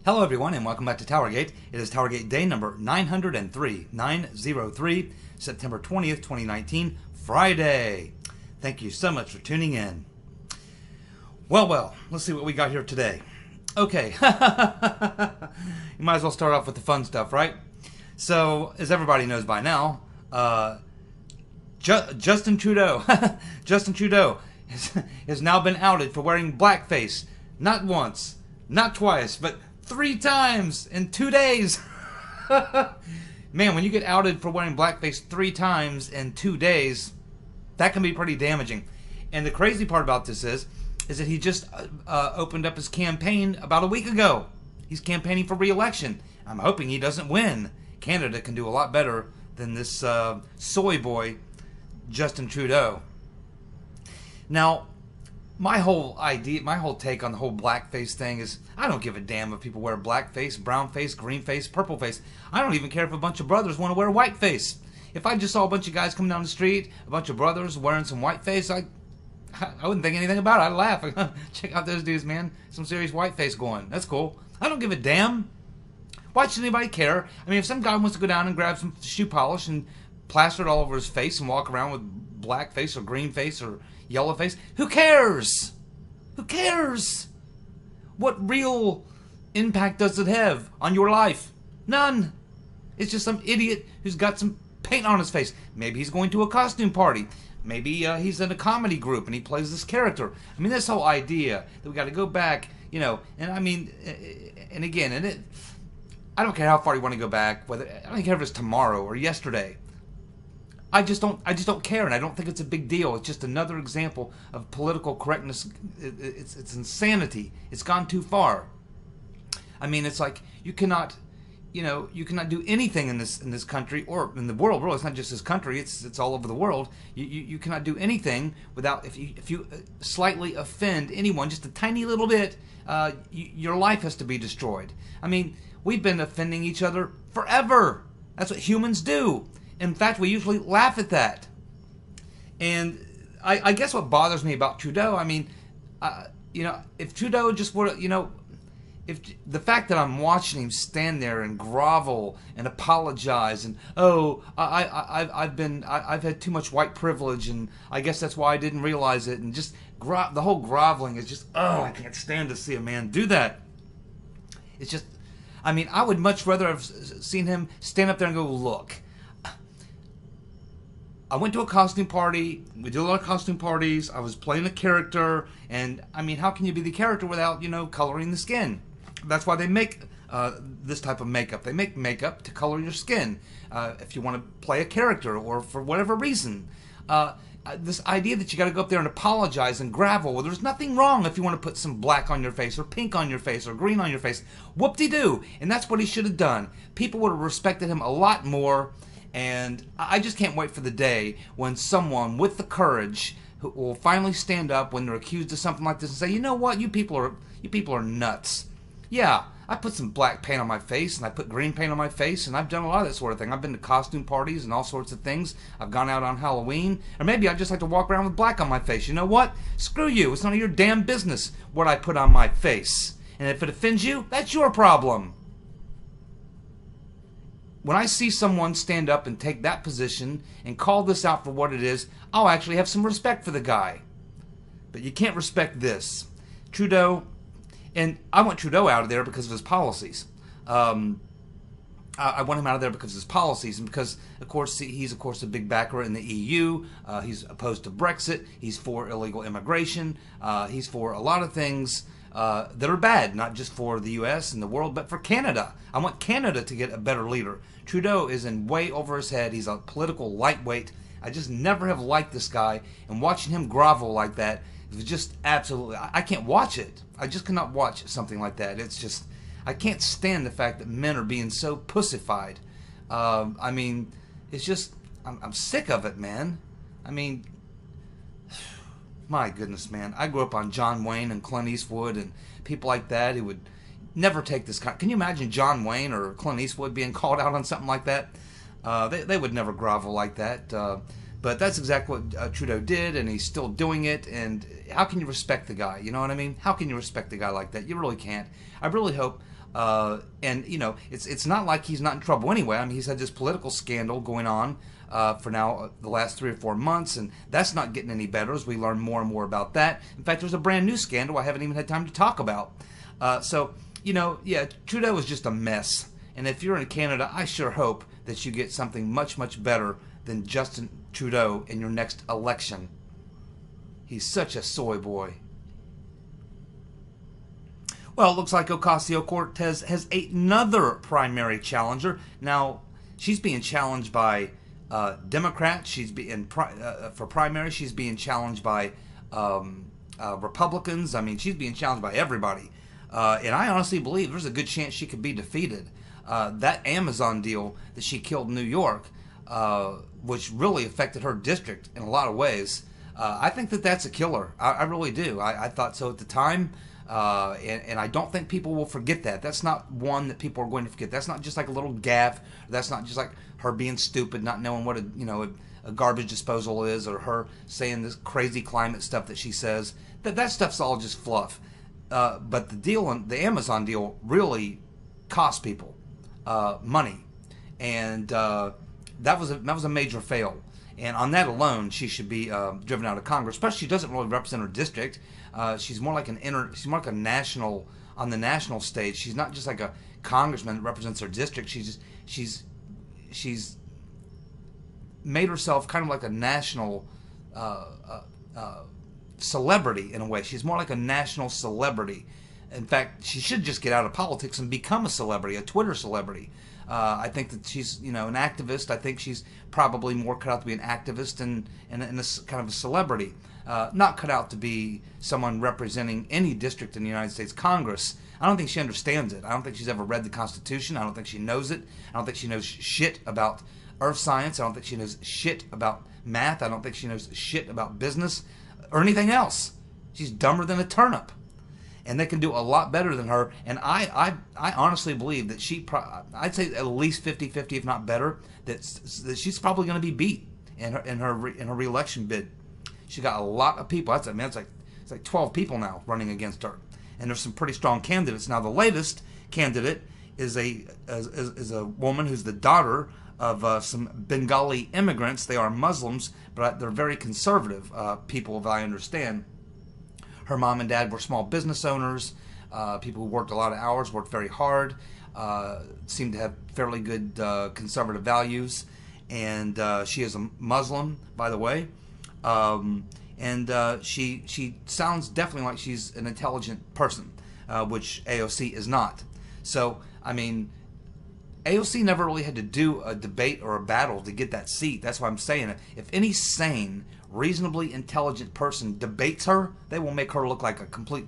Hello everyone and welcome back to TowerGate. It is TowerGate day number 903, September 20th, 2019, Friday. Thank you so much for tuning in. Well, let's see what we got here today. Okay, you might as well start off with the fun stuff, right? So, as everybody knows by now, Justin Trudeau, Justin Trudeau has now been outed for wearing blackface, not once, not twice, but 3 times in 2 days. Man, when you get outed for wearing blackface 3 times in 2 days, that can be pretty damaging. And the crazy part about this is that he just opened up his campaign about a week ago. He's campaigning for re-election. I'm hoping he doesn't win. Canada can do a lot better than this soy boy, Justin Trudeau. Now, my whole take on the whole blackface thing is I don't give a damn if people wear blackface, brownface, greenface, purpleface. I don't even care if a bunch of brothers want to wear whiteface. If I just saw a bunch of guys coming down the street, a bunch of brothers wearing some whiteface, I wouldn't think anything about it. I'd laugh. Check out those dudes, man. Some serious whiteface going. That's cool. I don't give a damn. Why should anybody care? I mean, if some guy wants to go down and grab some shoe polish and plaster it all over his face and walk around with black face or green face or yellow face, who cares? Who cares? What real impact does it have on your life? None. It's just some idiot who's got some paint on his face. Maybe he's going to a costume party. Maybe he's in a comedy group and he plays this character. I mean, this whole idea that we got to go back, and I mean, and again, I don't care how far you want to go back. I don't care if it's tomorrow or yesterday. I just don't care, and I don't think it's a big deal. It's just another example of political correctness. It's insanity. It's gone too far. I mean, it's like you cannot do anything in this country or in the world. Really, it's not just this country. It's all over the world. You cannot do anything without if you slightly offend anyone, just a tiny little bit, your life has to be destroyed. I mean, we've been offending each other forever. That's what humans do. In fact, we usually laugh at that. And I guess what bothers me about Trudeau, I mean, if Trudeau just were, if the fact that I'm watching him stand there and grovel and apologize and I've had too much white privilege and I guess that's why I didn't realize it, and just the whole groveling is just, I can't stand to see a man do that. It's just, I mean, I would much rather have seen him stand up there and go, look, I went to a costume party. We do a lot of costume parties. I was playing a character, and I mean, how can you be the character without, coloring the skin? That's why they make this type of makeup. They make makeup to color your skin if you want to play a character or for whatever reason. This idea that you got to go up there and apologize and gravel. Well, there's nothing wrong if you want to put some black on your face or pink on your face or green on your face. Whoop-de-doo. And that's what he should have done. People would have respected him a lot more. And I just can't wait for the day when someone with the courage who will finally stand up when they're accused of something like this and say, you know what, you people are nuts. Yeah, I put some black paint on my face and I put green paint on my face and I've done a lot of that sort of thing. I've been to costume parties and all sorts of things. I've gone out on Halloween. Or maybe I just like to walk around with black on my face. You know what? Screw you. It's none of your damn business what I put on my face. And if it offends you, that's your problem. When I see someone stand up and take that position and call this out for what it is, I'll actually have some respect for the guy. But you can't respect this. Trudeau, and I want Trudeau out of there because of his policies. I want him out of there because of his policies and because, of course, he's, a big backer in the EU. He's opposed to Brexit. He's for illegal immigration. He's for a lot of things that are bad, not just for the U.S. and the world, but for Canada. I want Canada to get a better leader. Trudeau is in way over his head. He's a political lightweight. I just never have liked this guy, and watching him grovel like that is just absolutely, I can't watch it. I just cannot watch something like that. It's just, I can't stand the fact that men are being so pussified. I mean, it's just, I'm sick of it, man. I mean, my goodness, man. I grew up on John Wayne and Clint Eastwood and people like that who would never take this kind. Can you imagine John Wayne or Clint Eastwood being called out on something like that? They would never grovel like that. But that's exactly what Trudeau did, and he's still doing it. And how can you respect the guy? You know what I mean? How can you respect a guy like that? You really can't. I really hope. And you know, it's not like he's not in trouble anyway. I mean, he's had this political scandal going on for now the last 3 or 4 months, and that's not getting any better as we learn more and more about that. In fact, there's a brand new scandal I haven't even had time to talk about. So you know, yeah, Trudeau is just a mess. And if you're in Canada, I sure hope that you get something much, much better than Justin Trudeau in your next election. He's such a soy boy. Well, it looks like Ocasio-Cortez has another primary challenger. Now, she's being challenged by Democrats. She's being for primary. She's being challenged by Republicans. I mean, she's being challenged by everybody. And I honestly believe there's a good chance she could be defeated. That Amazon deal that she killed in New York, which really affected her district in a lot of ways, I think that that's a killer. I really do. I thought so at the time. And I don't think people will forget that. That's not one that people are going to forget. That's not just like a little gaffe. That's not just like her being stupid, not knowing what a garbage disposal is, or her saying this crazy climate stuff that she says. That stuff's all just fluff. But the Amazon deal really cost people money, and that was a major fail. And on that alone, she should be driven out of Congress. Especially, she doesn't really represent her district. She's more like she's more like a national, on the national stage. She's not just like a congressman that represents her district. She's made herself kind of like a national celebrity in a way. She's more like a national celebrity. In fact, she should just get out of politics and become a celebrity, a Twitter celebrity. I think that she's, an activist. I think she's probably more cut out to be an activist and a kind of a celebrity. Not cut out to be someone representing any district in the United States Congress. I don't think she understands it. I don't think she's ever read the Constitution. I don't think she knows it. I don't think she knows shit about earth science. I don't think she knows shit about math. I don't think she knows shit about business or anything else. She's dumber than a turnip. And they can do a lot better than her. And I honestly believe that I'd say at least 50-50, if not better, that she's probably going to be beat in her re-election bid. She got a lot of people. It's like 12 people now running against her. And there's some pretty strong candidates. Now, the latest candidate is a woman who's the daughter of some Bengali immigrants. They are Muslims, but they're very conservative people, if I understand. Her mom and dad were small business owners, people who worked a lot of hours, worked very hard, seemed to have fairly good conservative values, and she is a Muslim, by the way, and she sounds definitely like she's an intelligent person, which AOC is not. So, I mean, AOC never really had to do a debate or a battle to get that seat. That's why I'm saying it. If any sane, reasonably intelligent person debates her, they will make her look like a complete,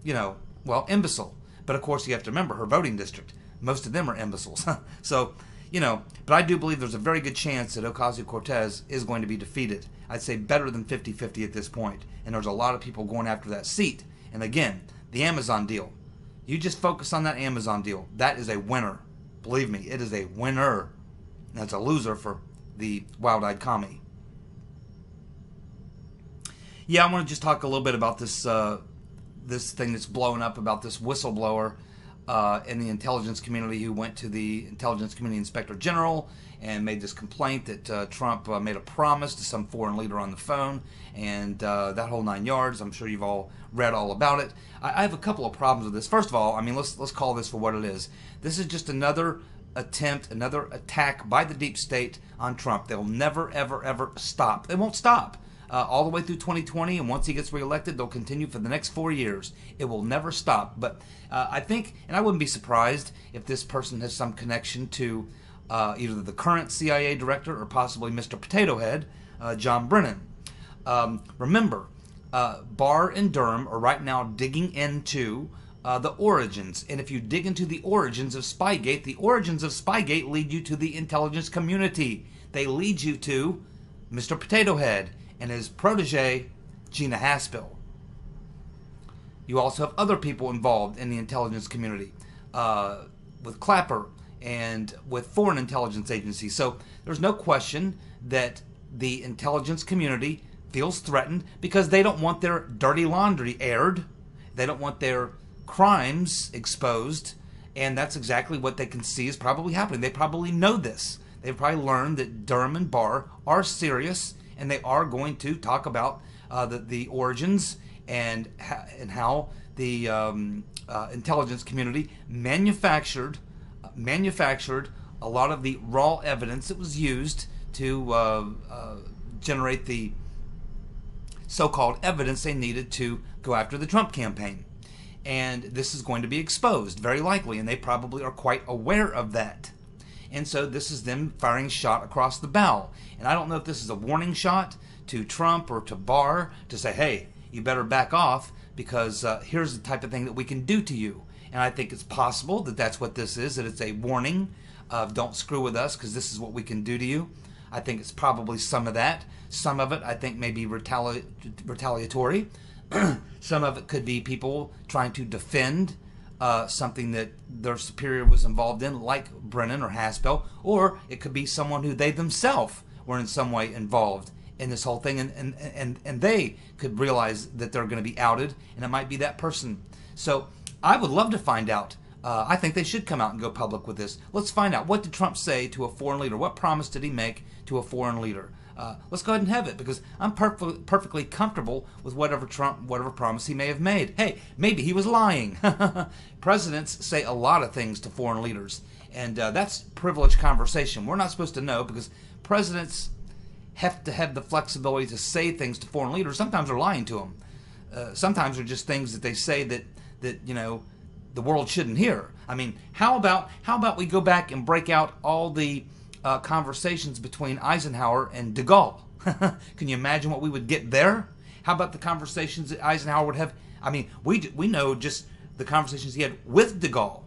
imbecile. But of course, you have to remember her voting district. Most of them are imbeciles. So, but I do believe there's a very good chance that Ocasio-Cortez is going to be defeated. I'd say better than 50-50 at this point. And there's a lot of people going after that seat. And again, the Amazon deal. You just focus on that Amazon deal. That is a winner. Believe me, it is a winner. That's a loser for the wild-eyed commie. Yeah, I want to just talk a little bit about this this thing that's blowing up about this whistleblower in the intelligence community who went to the Intelligence Community Inspector General and made this complaint that Trump made a promise to some foreign leader on the phone, and that whole 9 yards. I'm sure you've all read all about it. I have a couple of problems with this. First of all, I mean, let's call this for what it is. This is just another attempt, another attack by the deep state on Trump. They'll never, ever, ever stop. They won't stop. All the way through 2020, and once he gets reelected, they'll continue for the next 4 years. It will never stop. But I think, and I wouldn't be surprised if this person has some connection to either the current CIA director or possibly Mr. Potato Head, John Brennan. Remember, Barr and Durham are right now digging into the origins. And if you dig into the origins of Spygate, the origins of Spygate lead you to the intelligence community. They lead you to Mr. Potato Head and his protege, Gina Haspel. You also have other people involved in the intelligence community, with Clapper and with foreign intelligence agencies. So there's no question that the intelligence community feels threatened because they don't want their dirty laundry aired. They don't want their crimes exposed. And that's exactly what they can see is probably happening. They probably know this. They've probably learned that Durham and Barr are serious, and they are going to talk about the origins and how the intelligence community manufactured a lot of the raw evidence that was used to generate the so-called evidence they needed to go after the Trump campaign. And this is going to be exposed, very likely, and they probably are quite aware of that. And so this is them firing a shot across the bow. And I don't know if this is a warning shot to Trump or to Barr to say, hey, you better back off because here's the type of thing that we can do to you. And I think it's possible that that's what this is, that it's a warning of don't screw with us because this is what we can do to you. I think it's probably some of that. Some of it I think may be retaliatory. Some of it could be people trying to defend something that their superior was involved in, like Brennan or Haspel, or it could be someone who they themselves were in some way involved in this whole thing, and they could realize that they're going to be outed, and it might be that person. So I would love to find out. I think they should come out and go public with this. Let's find out. What did Trump say to a foreign leader? What promise did he make to a foreign leader? Let's go ahead and have it, because I'm perfectly comfortable with whatever promise he may have made. Hey, maybe he was lying. Presidents say a lot of things to foreign leaders, and that's privileged conversation. We're not supposed to know because presidents have to have the flexibility to say things to foreign leaders. Sometimes they're lying to them. Sometimes they're just things that they say that you know the world shouldn't hear. I mean, how about we go back and break out all the conversations between Eisenhower and de Gaulle? Can you imagine what we would get there? How about the conversations that Eisenhower would have? I mean, we know just the conversations he had with de Gaulle.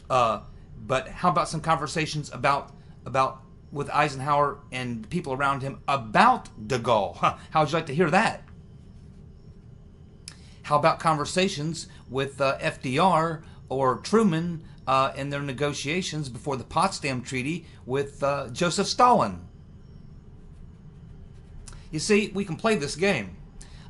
But how about some conversations about with Eisenhower and people around him about de Gaulle? How would you like to hear that? How about conversations with FDR or Truman in their negotiations before the Potsdam Treaty with Joseph Stalin? You see, we can play this game.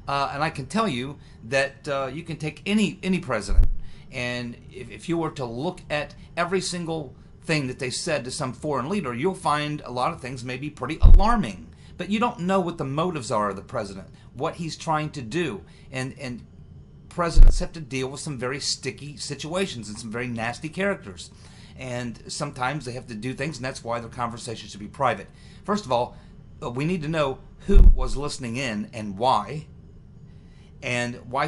And I can tell you that you can take any president, and if you were to look at every single thing that they said to some foreign leader, you'll find a lot of things may be pretty alarming. But you don't know what the motives are of the president, what he's trying to do. And presidents have to deal with some very sticky situations and some very nasty characters. And sometimes they have to do things, and that's why their conversations should be private. First of all, we need to know who was listening in and why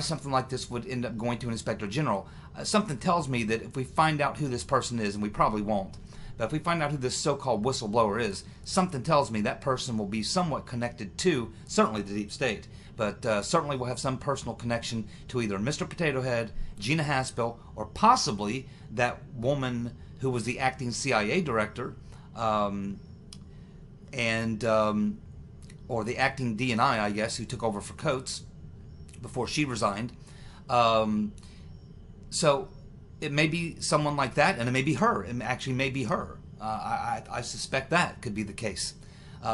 something like this would end up going to an inspector general. Something tells me that if we find out who this person is, and we probably won't, but if we find out who this so-called whistleblower is, something tells me that person will be somewhat connected to, certainly the deep state, but certainly will have some personal connection to either Mr. Potato Head, Gina Haspel, or possibly that woman who was the acting CIA director, or the acting DNI, I guess, who took over for Coates before she resigned. So it may be someone like that, and it may be her. It actually may be her. I suspect that could be the case.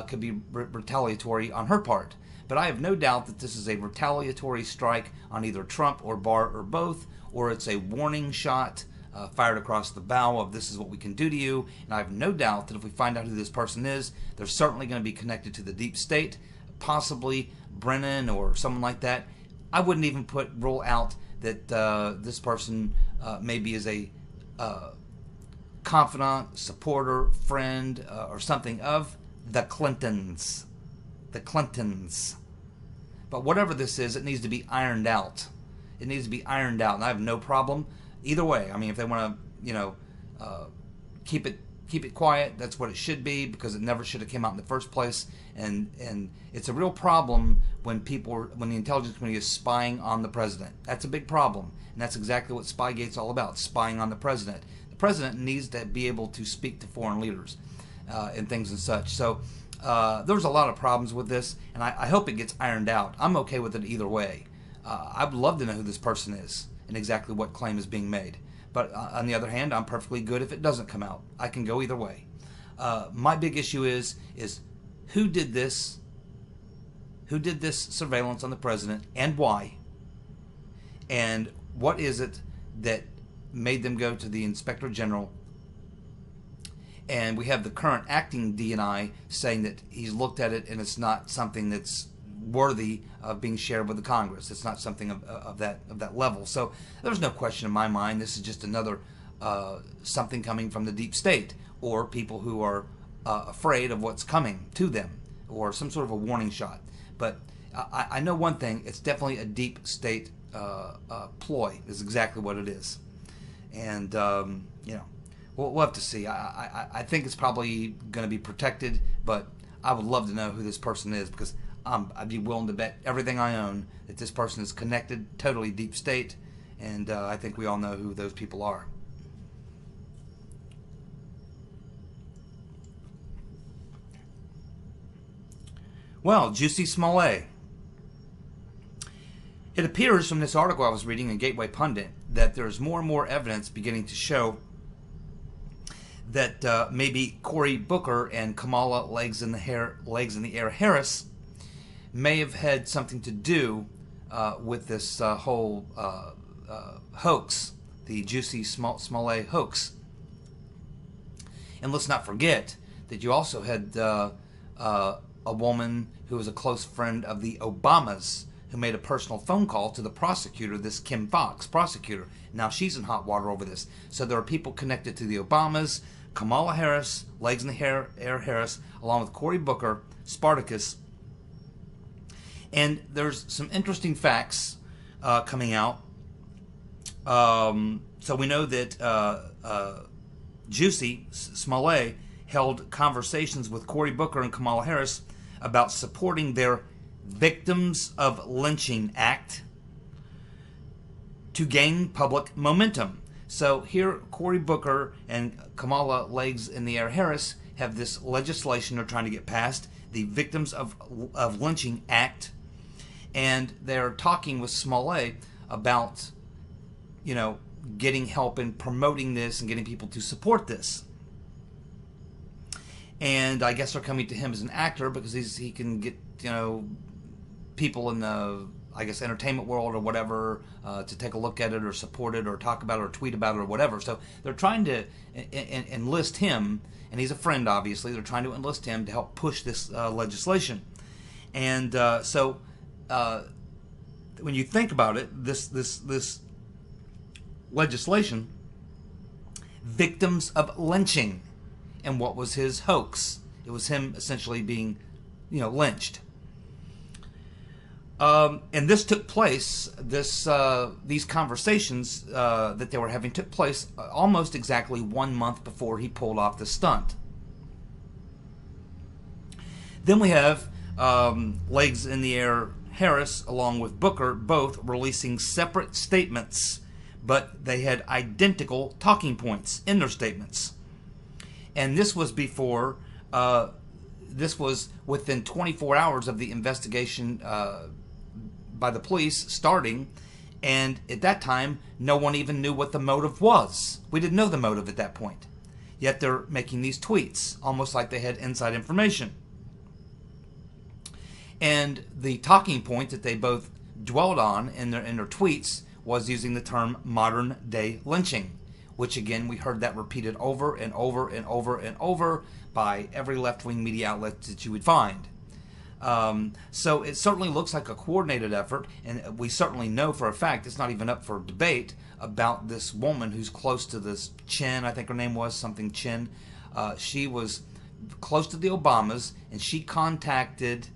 Could be retaliatory on her part. But I have no doubt that this is a retaliatory strike on either Trump or Barr or both, or it's a warning shot fired across the bow of this is what we can do to you. And I have no doubt that if we find out who this person is, they're certainly going to be connected to the deep state, possibly Brennan or someone like that. I wouldn't even rule out that this person maybe is a confidant, supporter, friend, or something of the Clintons. The Clintons. But whatever this is, it needs to be ironed out. It needs to be ironed out, and I have no problem either way. I mean, if they want to, keep it quiet, that's what it should be, because it never should have come out in the first place. And it's a real problem when the intelligence community is spying on the president. That's a big problem, and that's exactly what Spygate's all about: spying on the president. The president needs to be able to speak to foreign leaders and things and such. So there's a lot of problems with this, and I hope it gets ironed out. I'm okay with it either way. I'd love to know who this person is and exactly what claim is being made. But on the other hand, I'm perfectly good if it doesn't come out. I can go either way. My big issue is who did this? Who did this surveillance on the president, and why? And what is it that made them go to the Inspector General? And we have the current acting DNI saying that he's looked at it and it's not something that's worthy of being shared with the Congress. It's not something of that level. So there's no question in my mind this is just another something coming from the deep state, or people who are afraid of what's coming to them, or some sort of a warning shot. But I know one thing: it's definitely a deep state ploy. Is exactly what it is. And you know, we'll have to see. I think it's probably going to be protected, but I would love to know who this person is, because I'd be willing to bet everything I own that this person is connected, totally deep state, and I think we all know who those people are. Well, Juicy Smollett. It appears from this article I was reading in Gateway Pundit that there's more and more evidence beginning to show that maybe Cory Booker and Kamala Legs in the Air Harris may have had something to do with this whole hoax, the Juicy Smollett hoax. And let's not forget that you also had a woman who was a close friend of the Obamas, who made a personal phone call to the prosecutor, this Kim Foxx prosecutor. Now she's in hot water over this. So there are people connected to the Obamas, Kamala Harris, Legs in the Air Harris, along with Cory Booker, Spartacus. And there's some interesting facts coming out. So we know that Juicy Smollett held conversations with Cory Booker and Kamala Harris about supporting their Victims of Lynching Act to gain public momentum. So here, Cory Booker and Kamala Legs in the Air Harris have this legislation they're trying to get passed, the Victims of Lynching Act, and they're talking with Smollett about, you know, getting help in promoting this and getting people to support this. And I guess they're coming to him as an actor because he can get, you know, people in the, I guess, entertainment world or whatever to take a look at it or support it or talk about it or tweet about it or whatever. So they're trying to enlist him, and he's a friend, obviously. They're trying to enlist him to help push this legislation. And so when you think about it, this legislation, Victims of Lynching, and what was his hoax? It was him essentially being, you know, lynched. And this took place, these conversations that they were having took place almost exactly 1 month before he pulled off the stunt. Then we have Legs in the Air Harris along with Booker both releasing separate statements, but they had identical talking points in their statements. And this was before, this was within 24 hours of the investigation by the police starting, and at that time, no one even knew what the motive was. We didn't know the motive at that point. Yet they're making these tweets, almost like they had inside information. And the talking point that they both dwelled on in their tweets was using the term modern-day lynching, which again, we heard that repeated over and over and over and over by every left-wing media outlet that you would find. So it certainly looks like a coordinated effort, and we certainly know for a fact it's not even up for debate about this woman who's close to this Chin, I think her name was something Chin. She was close to the Obamas, and she contacted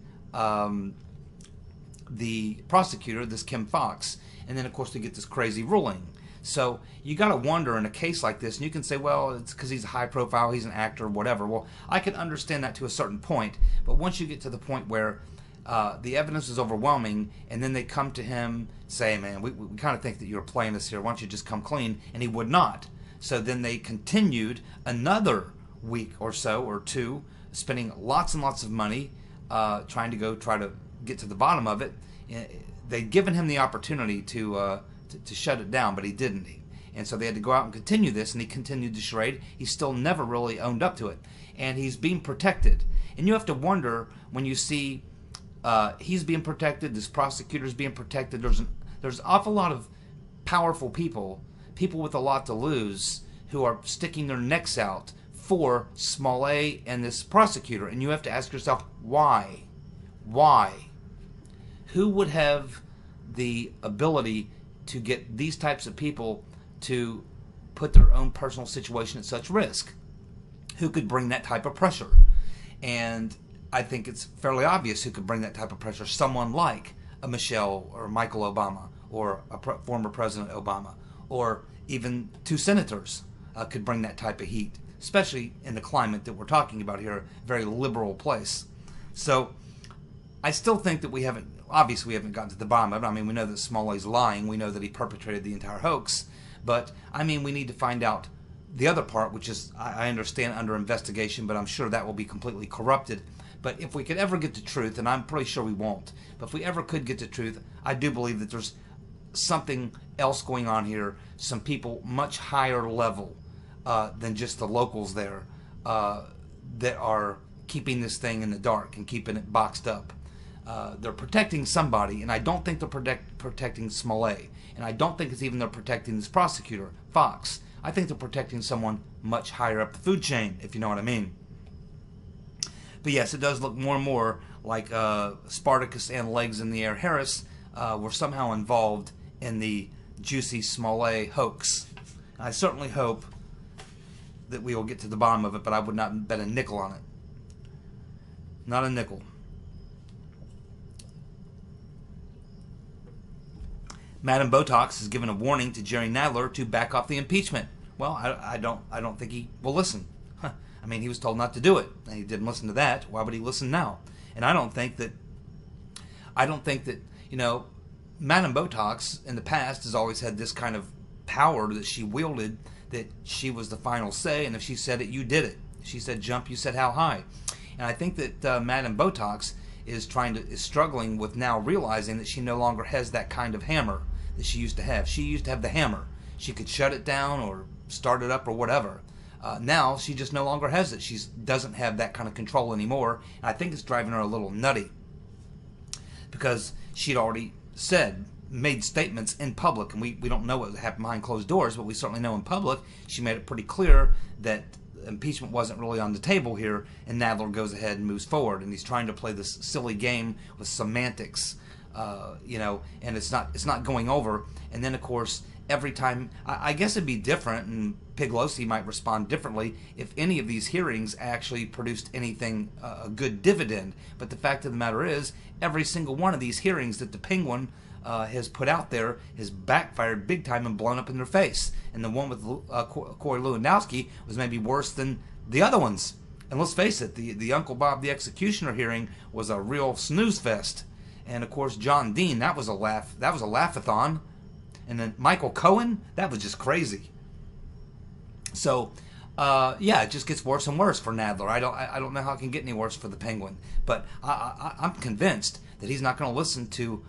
the prosecutor, this Kim Foxx, and then of course they get this crazy ruling. So you got to wonder in a case like this, and you can say, well, it's because he's a high profile, he's an actor, whatever. Well, I can understand that to a certain point, but once you get to the point where the evidence is overwhelming, and then they come to him, say, man, we kind of think that you're playing this here, why don't you just come clean? And he would not. So then they continued another week or so, or two, spending lots and lots of money trying to get to the bottom of it. They'd given him the opportunity to shut it down, but he didn't. And so they had to go out and continue this, and he continued the charade. He still never really owned up to it. And he's being protected. And you have to wonder when you see he's being protected, this prosecutor's being protected. There's an awful lot of powerful people with a lot to lose, who are sticking their necks out for Smollett and this prosecutor. And you have to ask yourself, why? Why? Who would have the ability to get these types of people to put their own personal situation at such risk? Who could bring that type of pressure? And I think it's fairly obvious who could bring that type of pressure. Someone like a Michelle or Michael Obama, or a former President Obama, or even 2 senators could bring that type of heat, especially in the climate that we're talking about here, a very liberal place. So I still think that we haven't gotten to the bottom of it. I mean, we know that Smollett's lying. We know that he perpetrated the entire hoax. But, I mean, we need to find out the other part, which is, I understand, under investigation, but I'm sure that will be completely corrupted. But if we could ever get to truth, and I'm pretty sure we won't, but if we ever could get to truth, I do believe that there's something else going on here, some people much higher level than just the locals there that are keeping this thing in the dark and keeping it boxed up. They're protecting somebody, and I don't think they're protecting Smollett, and I don't think it's even they're protecting this prosecutor, Fox. I think they're protecting someone much higher up the food chain, if you know what I mean. But yes, it does look more and more like Spartacus and Legs in the Air Harris were somehow involved in the Juicy Smollett hoax. I certainly hope that we will get to the bottom of it, but I would not bet a nickel on it. Not a nickel. Madam Botox has given a warning to Jerry Nadler to back off the impeachment. Well, I don't think he will listen. I mean, he was told not to do it, and he didn't listen to that. Why would he listen now? And I don't think that, you know, Madam Botox in the past has always had this kind of power that she wielded, that she was the final say, and if she said it, you did it. If she said jump, you said how high. And I think that Madam Botox is struggling with now realizing that she no longer has that kind of hammer that she used to have. She used to have the hammer. She could shut it down or start it up or whatever. Now she just no longer has it. She doesn't have that kind of control anymore. And I think it's driving her a little nutty, because she'd already made statements in public, and we don't know what happened behind closed doors, but we certainly know in public she made it pretty clear that impeachment wasn't really on the table here, and Nadler goes ahead and moves forward, and he's trying to play this silly game with semantics, you know, and it's not going over. And then of course every time, I guess it'd be different, and Piglosi might respond differently if any of these hearings actually produced anything, a good dividend. But the fact of the matter is, every single one of these hearings that the Penguin has put out there has backfired big time and blown up in their face. And the one with Corey Lewandowski was maybe worse than the other ones. And let's face it, the Uncle Bob the Executioner hearing was a real snooze fest. And of course, John Dean, that was a laugh-a-thon. And then Michael Cohen, that was just crazy. So, yeah, it just gets worse and worse for Nadler. I don't know how it can get any worse for the Penguin, but I'm convinced that he's not going to listen to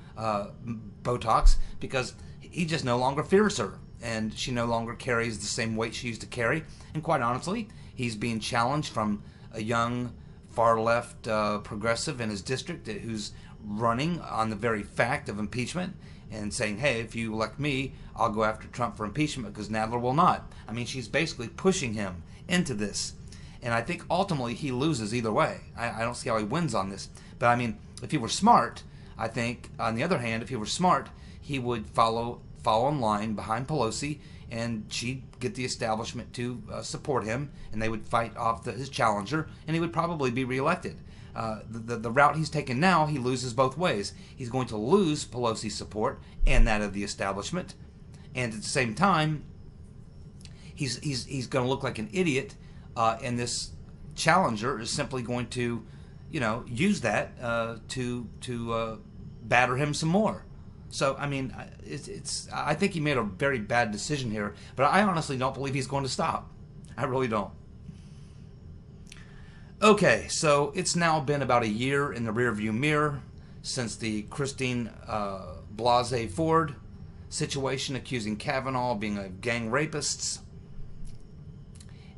Botox, because he just no longer fears her, and she no longer carries the same weight she used to carry. And quite honestly, he's being challenged from a young, far-left progressive in his district who's running on the very fact of impeachment and saying, hey, if you elect me, I'll go after Trump for impeachment because Nadler will not. I mean, she's basically pushing him into this. And I think ultimately he loses either way. I don't see how he wins on this. But I mean, if he were smart, I think, on the other hand, if he were smart, he would follow in line behind Pelosi, and she'd get the establishment to support him, and they would fight off his challenger, and he would probably be reelected. The route he's taken now, he loses both ways. He's going to lose Pelosi's support and that of the establishment, and at the same time, he's going to look like an idiot, and this challenger is simply going to, you know, use that to batter him some more. So I mean, I think he made a very bad decision here, but I honestly don't believe he's going to stop. I really don't. Okay, so it's now been about a year in the rearview mirror since the Christine Blasey Ford situation, accusing Kavanaugh of being a gang rapist.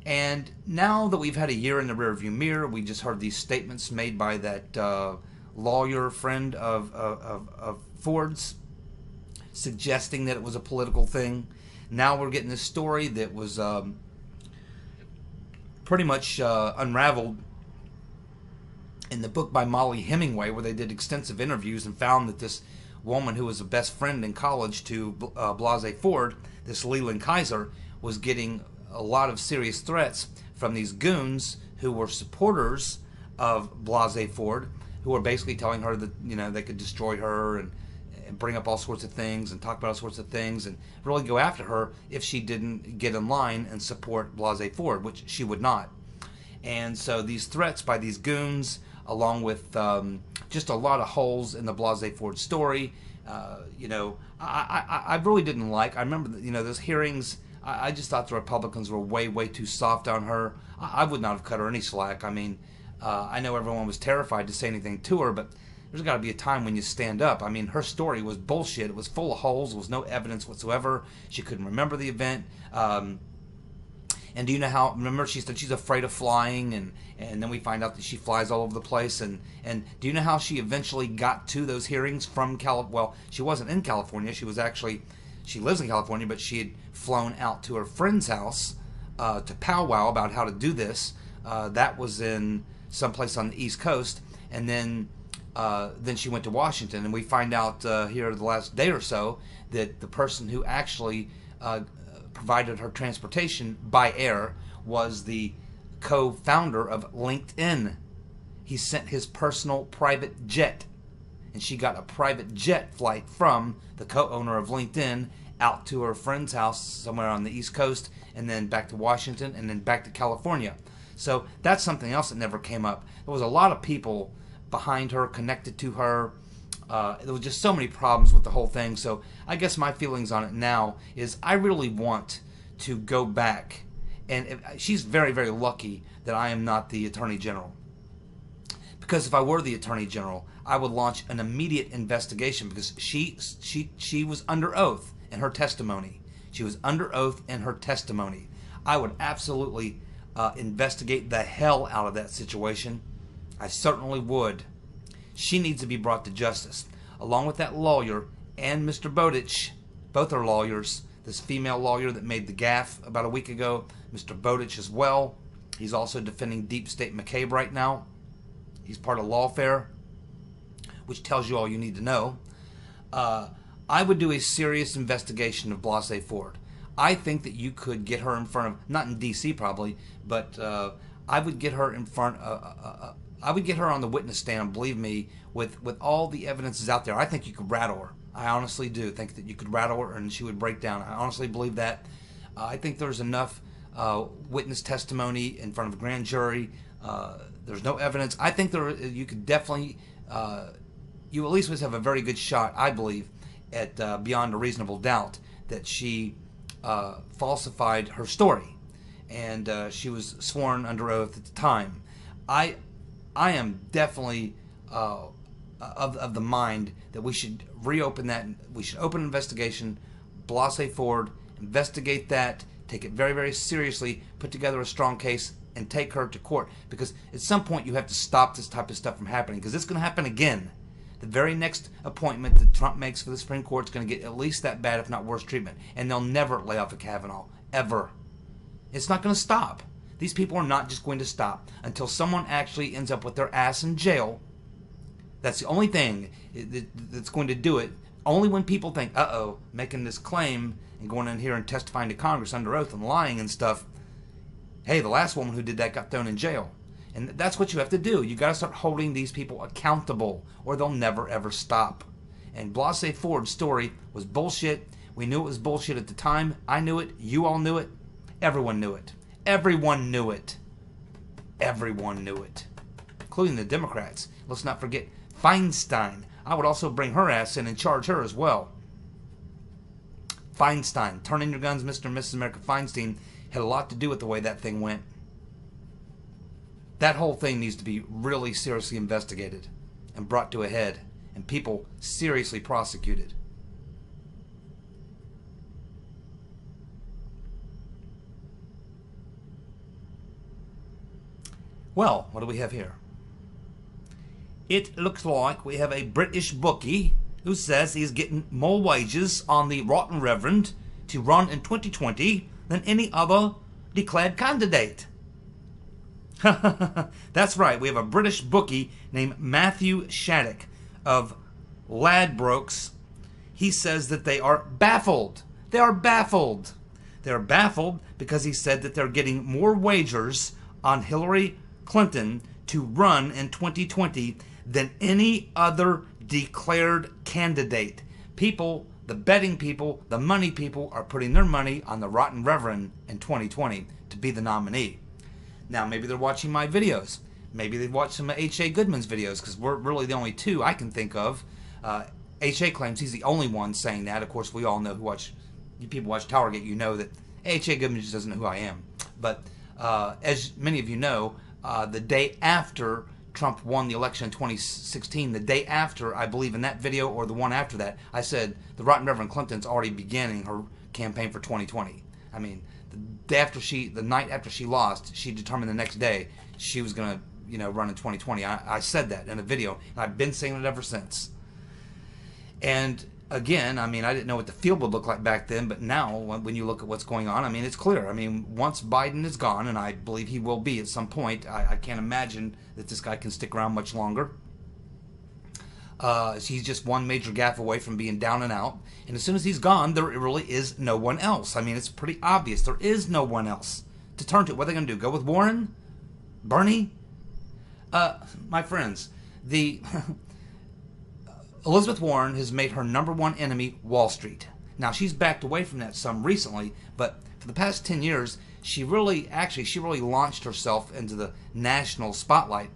And now that we've had a year in the rearview mirror, we just heard these statements made by that lawyer friend of Ford's, suggesting that it was a political thing. Now we're getting this story that was pretty much unraveled in the book by Molly Hemingway, where they did extensive interviews and found that this woman who was a best friend in college to Blasey Ford, this Leland Kaiser, was getting a lot of serious threats from these goons who were supporters of Blasey Ford, who were basically telling her that, you know, they could destroy her and bring up all sorts of things and talk about all sorts of things and really go after her if she didn't get in line and support Blasey Ford, which she would not. And so these threats by these goons, along with just a lot of holes in the Blasey Ford story, you know, I really didn't like. I remember, you know, those hearings. I just thought the Republicans were way too soft on her. I would not have cut her any slack. I mean, I know everyone was terrified to say anything to her, but there's got to be a time when you stand up. I mean, her story was bullshit. It was full of holes. There was no evidence whatsoever. She couldn't remember the event. And do you know how, remember she said she's afraid of flying, and then we find out that she flies all over the place. And do you know how she eventually got to those hearings from well, she wasn't in California. She was actually, she lives in California, but she had flown out to her friend's house to powwow about how to do this. That was in someplace on the East Coast. And then she went to Washington, and we find out here the last day or so that the person who actually provided her transportation by air was the co-founder of LinkedIn. He sent his personal private jet, and she got a private jet flight from the co-owner of LinkedIn out to her friend's house somewhere on the East Coast, and then back to Washington, and then back to California. So that's something else that never came up. There was a lot of people behind her, connected to her. There was just so many problems with the whole thing. So I guess my feelings on it now is I really want to go back. And she's very lucky that I am not the Attorney General. Because if I were the Attorney General, I would launch an immediate investigation, because she was under oath in her testimony. She was under oath in her testimony. I would absolutely investigate the hell out of that situation. I certainly would. She needs to be brought to justice, along with that lawyer and Mr. Bowditch. Both are lawyers. This female lawyer that made the gaffe about a week ago, Mr. Bowditch as well. He's also defending Deep State McCabe right now. He's part of Lawfare, which tells you all you need to know. I would do a serious investigation of Blasey Ford. I think that you could get her in front of, not in D.C. probably, but I would get her in front of... I would get her on the witness stand, believe me, with all the evidences out there. I think you could rattle her. I honestly do think that you could rattle her and she would break down. I honestly believe that. I think there's enough witness testimony in front of a grand jury. There's no evidence. I think you could definitely, you at least would have a very good shot, I believe, at beyond a reasonable doubt that she falsified her story. And she was sworn under oath at the time. I am definitely of the mind that we should reopen that. We should open an investigation, Blasey Ford, investigate that, take it very seriously, put together a strong case, and take her to court. Because at some point you have to stop this type of stuff from happening, because it's going to happen again. The very next appointment that Trump makes for the Supreme Court is going to get at least that bad, if not worse, treatment. And they'll never lay off of Kavanaugh. Ever. It's not going to stop. These people are not just going to stop until someone actually ends up with their ass in jail. That's the only thing that's going to do it. Only when people think, uh-oh, making this claim and going in here and testifying to Congress under oath and lying and stuff. Hey, the last woman who did that got thrown in jail. And that's what you have to do. You got to start holding these people accountable, or they'll never ever stop. And Blasey Ford's story was bullshit. We knew it was bullshit at the time. I knew it. You all knew it. Everyone knew it. Everyone knew it. Everyone knew it. Including the Democrats. Let's not forget Feinstein. I would also bring her ass in and charge her as well. Feinstein. Turn in your guns, Mr. and Mrs. America Feinstein had a lot to do with the way that thing went. That whole thing needs to be really seriously investigated and brought to a head, and people seriously prosecuted. Well, what do we have here? It looks like we have a British bookie who says he's getting more wages on the rotten reverend to run in 2020 than any other declared candidate. That's right, we have a British bookie named Matthew Shattuck of Ladbrokes. He says that they are baffled. They are baffled. They are baffled because he said that they're getting more wagers on Hillary Clinton to run in 2020 than any other declared candidate. People, the betting people, the money people are putting their money on the rotten reverend in 2020 to be the nominee. Now, maybe they're watching my videos. Maybe they've watched some of H.A. Goodman's videos, because we're really the only two I can think of. H.A. claims he's the only one saying that. Of course, we all know you people watch TowerGate, you know that H.A. Goodman just doesn't know who I am. But as many of you know, the day after Trump won the election in 2016, the day after, I believe in that video or the one after that, I said the rotten Reverend Clinton's already beginning her campaign for 2020. I mean, the night after she lost, she determined the next day she was going to, run in 2020. I said that in a video, and I've been saying it ever since. And again, I mean, I didn't know what the field would look like back then, but now when you look at what's going on, I mean, it's clear. I mean, once Biden is gone, and I believe he will be at some point, I can't imagine that this guy can stick around much longer. He's just one major gaffe away from being down and out. And as soon as he's gone, there really is no one else. I mean, it's pretty obvious. There is no one else to turn to. What are they going to do? Go with Warren? Bernie? My friends, Elizabeth Warren has made her number one enemy Wall Street. Now, she's backed away from that some recently, but for the past 10 years, she really launched herself into the national spotlight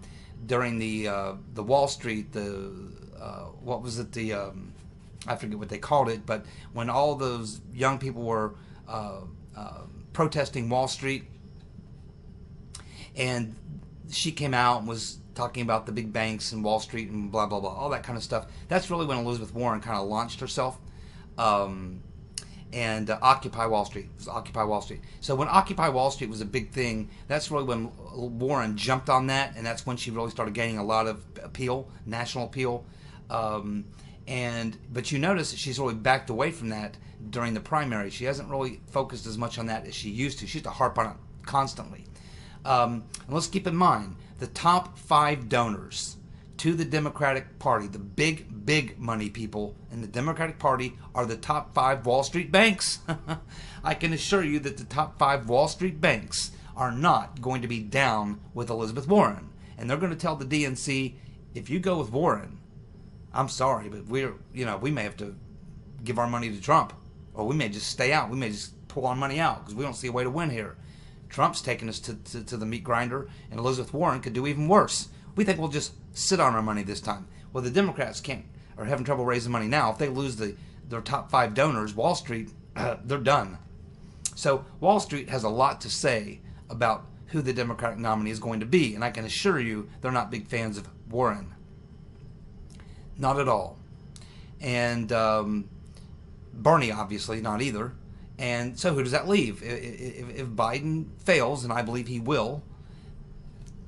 during the Wall Street, what was it, I forget what they called it, but when all those young people were protesting Wall Street, and she came out and was talking about the big banks and Wall Street and blah, blah, blah, all that kind of stuff. That's really when Elizabeth Warren kind of launched herself. And Occupy Wall Street. It was Occupy Wall Street. So when Occupy Wall Street was a big thing, that's really when Warren jumped on that, and that's when she really started gaining a lot of appeal, national appeal. But you notice that she's really backed away from that during the primary. She hasn't really focused as much on that as she used to. She used to harp on it constantly. And let's keep in mind, the top 5 donors to the Democratic Party, the big money people in the Democratic Party, are the top 5 Wall Street banks. I can assure you that the top 5 Wall Street banks are not going to be down with Elizabeth Warren. And they're going to tell the DNC, if you go with Warren, I'm sorry, but we may have to give our money to Trump, or we may just stay out. We may just pull our money out because we don't see a way to win here. Trump's taking us to the meat grinder, and Elizabeth Warren could do even worse. We think we'll just sit on our money this time. Well, the Democrats are having trouble raising money now. If they lose their top 5 donors, Wall Street, they're done. So Wall Street has a lot to say about who the Democratic nominee is going to be, and I can assure you they're not big fans of Warren. Not at all. And Bernie, obviously, not either. And so who does that leave? If Biden fails, and I believe he will,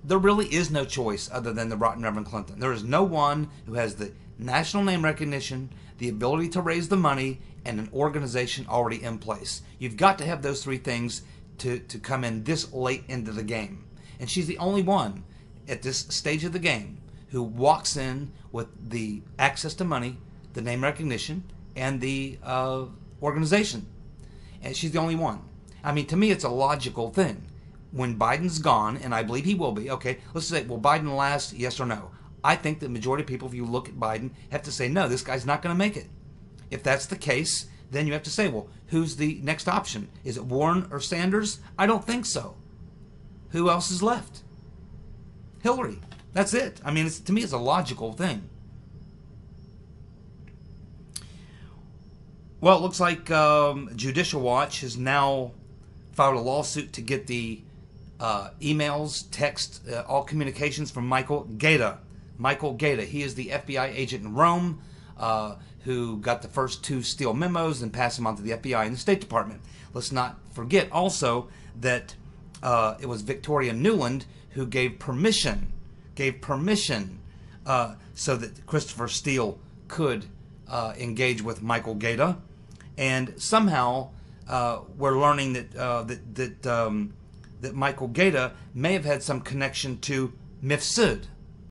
there really is no choice other than the rotten Reverend Clinton. There is no one who has the national name recognition, the ability to raise the money, and an organization already in place. You've got to have those 3 things to come in this late into the game. And she's the only one at this stage of the game who walks in with the access to money, the name recognition, and the organization. And she's the only one. I mean, to me, it's a logical thing. When Biden's gone, and I believe he will be, okay, let's say, will Biden last, yes or no? I think the majority of people, if you look at Biden, have to say, no, this guy's not going to make it. If that's the case, then you have to say, well, who's the next option? Is it Warren or Sanders? I don't think so. Who else is left? Hillary. That's it. I mean, to me, it's a logical thing. Well, it looks like Judicial Watch has now filed a lawsuit to get the emails, text, all communications from Michael Gaeta. Michael Gaeta, he is the FBI agent in Rome who got the first 2 Steele memos and passed them on to the FBI and the State Department. Let's not forget also that it was Victoria Nuland who gave permission so that Christopher Steele could engage with Michael Gaeta. And somehow we're learning that Michael Gaeta may have had some connection to Mifsud.